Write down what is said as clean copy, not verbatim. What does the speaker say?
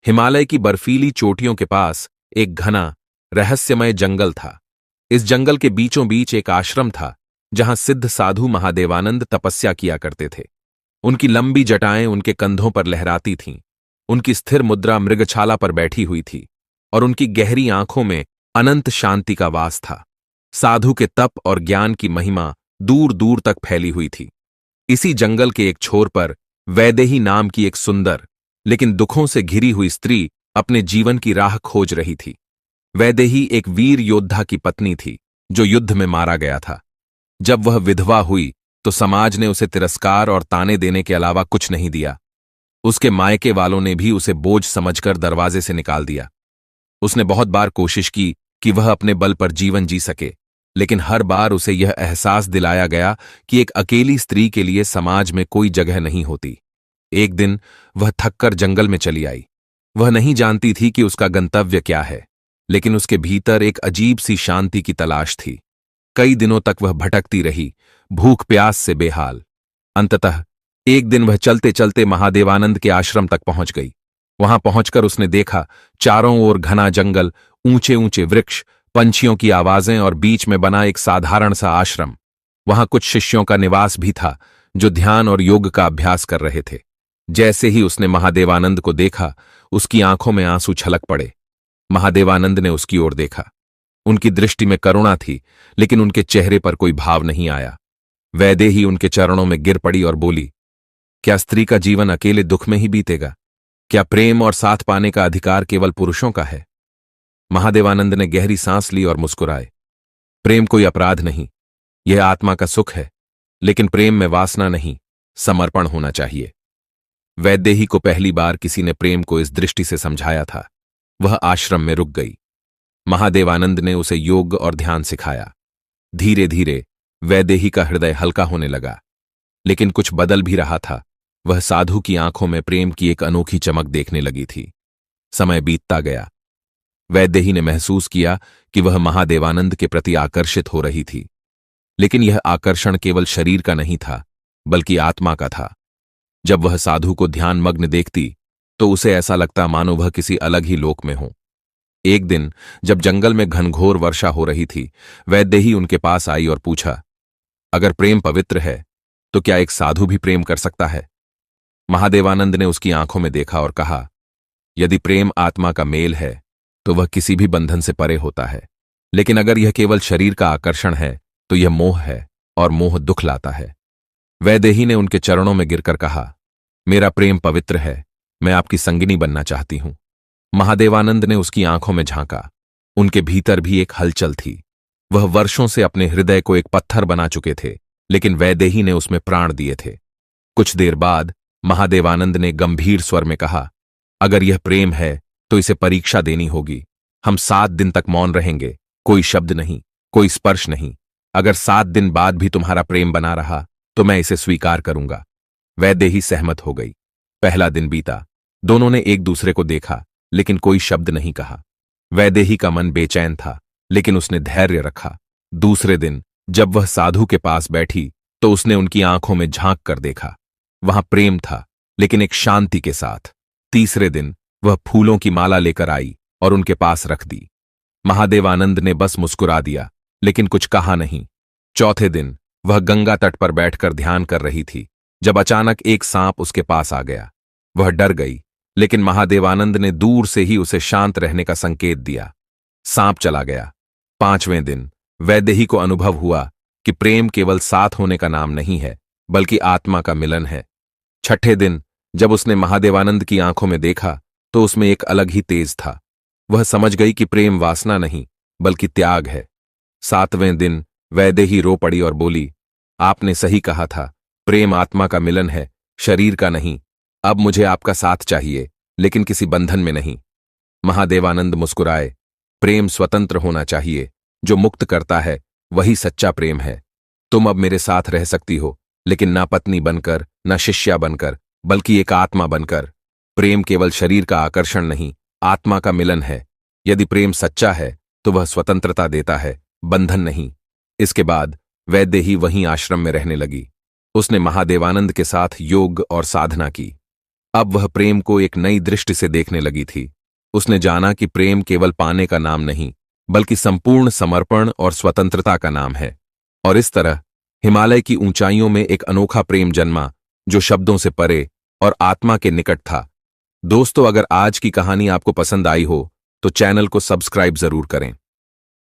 हिमालय की बर्फीली चोटियों के पास एक घना, रहस्यमय जंगल था। इस जंगल के बीचों बीच एक आश्रम था, जहां सिद्ध साधु महादेवानंद तपस्या किया करते थे। उनकी लंबी जटाएं उनके कंधों पर लहराती थीं। उनकी स्थिर मुद्रा मृगछाला पर बैठी हुई थी और उनकी गहरी आंखों में अनंत शांति का वास था। साधु के तप और ज्ञान की महिमा दूर दूर तक फैली हुई थी। इसी जंगल के एक छोर पर वैदेही नाम की एक सुंदर लेकिन दुखों से घिरी हुई स्त्री अपने जीवन की राह खोज रही थी। वैदेही एक वीर योद्धा की पत्नी थी जो युद्ध में मारा गया था। जब वह विधवा हुई तो समाज ने उसे तिरस्कार और ताने देने के अलावा कुछ नहीं दिया। उसके मायके वालों ने भी उसे बोझ समझकर दरवाजे से निकाल दिया। उसने बहुत बार कोशिश की कि वह अपने बल पर जीवन जी सके, लेकिन हर बार उसे यह एहसास दिलाया गया कि एक अकेली स्त्री के लिए समाज में कोई जगह नहीं होती। एक दिन वह थककर जंगल में चली आई। वह नहीं जानती थी कि उसका गंतव्य क्या है, लेकिन उसके भीतर एक अजीब सी शांति की तलाश थी। कई दिनों तक वह भटकती रही, भूख प्यास से बेहाल। अंततः एक दिन वह चलते चलते महादेवानंद के आश्रम तक पहुंच गई। वहां पहुंचकर उसने देखा, चारों ओर घना जंगल, ऊंचे ऊंचे वृक्ष, पंछियों की आवाजें और बीच में बना एक साधारण सा आश्रम। वहां कुछ शिष्यों का निवास भी था जो ध्यान और योग का अभ्यास कर रहे थे। जैसे ही उसने महादेवानंद को देखा, उसकी आंखों में आंसू छलक पड़े। महादेवानंद ने उसकी ओर देखा। उनकी दृष्टि में करुणा थी, लेकिन उनके चेहरे पर कोई भाव नहीं आया। वैदेही उनके चरणों में गिर पड़ी और बोली, क्या स्त्री का जीवन अकेले दुख में ही बीतेगा? क्या प्रेम और साथ पाने का अधिकार केवल पुरुषों का है? महादेवानंद ने गहरी सांस ली और मुस्कुराए। प्रेम कोई अपराध नहीं, यह आत्मा का सुख है, लेकिन प्रेम में वासना नहीं, समर्पण होना चाहिए। वैदेही को पहली बार किसी ने प्रेम को इस दृष्टि से समझाया था। वह आश्रम में रुक गई। महादेवानंद ने उसे योग और ध्यान सिखाया। धीरे धीरे वैदेही का हृदय हल्का होने लगा, लेकिन कुछ बदल भी रहा था। वह साधु की आंखों में प्रेम की एक अनोखी चमक देखने लगी थी। समय बीतता गया। वैदेही ने महसूस किया कि वह महादेवानंद के प्रति आकर्षित हो रही थी, लेकिन यह आकर्षण केवल शरीर का नहीं था, बल्कि आत्मा का था। जब वह साधु को ध्यानमग्न देखती तो उसे ऐसा लगता मानो वह किसी अलग ही लोक में हो। एक दिन जब जंगल में घनघोर वर्षा हो रही थी, वैदेही उनके पास आई और पूछा, अगर प्रेम पवित्र है तो क्या एक साधु भी प्रेम कर सकता है? महादेवानंद ने उसकी आंखों में देखा और कहा, यदि प्रेम आत्मा का मेल है तो वह किसी भी बंधन से परे होता है, लेकिन अगर यह केवल शरीर का आकर्षण है तो यह मोह है, और मोह दुख लाता है। वैदेही ने उनके चरणों में गिरकर कहा, मेरा प्रेम पवित्र है, मैं आपकी संगिनी बनना चाहती हूं। महादेवानंद ने उसकी आंखों में झांका। उनके भीतर भी एक हलचल थी। वह वर्षों से अपने हृदय को एक पत्थर बना चुके थे, लेकिन वैदेही ने उसमें प्राण दिए थे। कुछ देर बाद महादेवानंद ने गंभीर स्वर में कहा, अगर यह प्रेम है तो इसे परीक्षा देनी होगी। हम 7 दिन तक मौन रहेंगे, कोई शब्द नहीं, कोई स्पर्श नहीं। अगर 7 दिन बाद भी तुम्हारा प्रेम बना रहा तो मैं इसे स्वीकार करूंगा। वैदेही सहमत हो गई। पहला दिन बीता। दोनों ने एक दूसरे को देखा, लेकिन कोई शब्द नहीं कहा। वैदेही का मन बेचैन था, लेकिन उसने धैर्य रखा। दूसरे दिन जब वह साधु के पास बैठी तो उसने उनकी आंखों में झांक कर देखा। वहां प्रेम था, लेकिन एक शांति के साथ। तीसरे दिन वह फूलों की माला लेकर आई और उनके पास रख दी। महादेवानंद ने बस मुस्कुरा दिया, लेकिन कुछ कहा नहीं। चौथे दिन वह गंगा तट पर बैठकर ध्यान कर रही थी, जब अचानक एक सांप उसके पास आ गया। वह डर गई, लेकिन महादेवानंद ने दूर से ही उसे शांत रहने का संकेत दिया। सांप चला गया। 5वें दिन वैदेही को अनुभव हुआ कि प्रेम केवल साथ होने का नाम नहीं है, बल्कि आत्मा का मिलन है। 6ठे दिन जब उसने महादेवानंद की आंखों में देखा तो उसमें एक अलग ही तेज था। वह समझ गई कि प्रेम वासना नहीं, बल्कि त्याग है। 7वें दिन वैदेही रो पड़ी और बोली, आपने सही कहा था, प्रेम आत्मा का मिलन है, शरीर का नहीं। अब मुझे आपका साथ चाहिए, लेकिन किसी बंधन में नहीं। महादेवानंद मुस्कुराए। प्रेम स्वतंत्र होना चाहिए, जो मुक्त करता है वही सच्चा प्रेम है। तुम अब मेरे साथ रह सकती हो, लेकिन ना पत्नी बनकर, ना शिष्या बनकर, बल्कि एक आत्मा बनकर। प्रेम केवल शरीर का आकर्षण नहीं, आत्मा का मिलन है। यदि प्रेम सच्चा है तो वह स्वतंत्रता देता है, बंधन नहीं। इसके बाद वैदेही वहीं आश्रम में रहने लगी। उसने महादेवानंद के साथ योग और साधना की। अब वह प्रेम को एक नई दृष्टि से देखने लगी थी। उसने जाना कि प्रेम केवल पाने का नाम नहीं, बल्कि संपूर्ण समर्पण और स्वतंत्रता का नाम है। और इस तरह हिमालय की ऊंचाइयों में एक अनोखा प्रेम जन्मा, जो शब्दों से परे और आत्मा के निकट था। दोस्तों, अगर आज की कहानी आपको पसंद आई हो तो चैनल को सब्सक्राइब जरूर करें।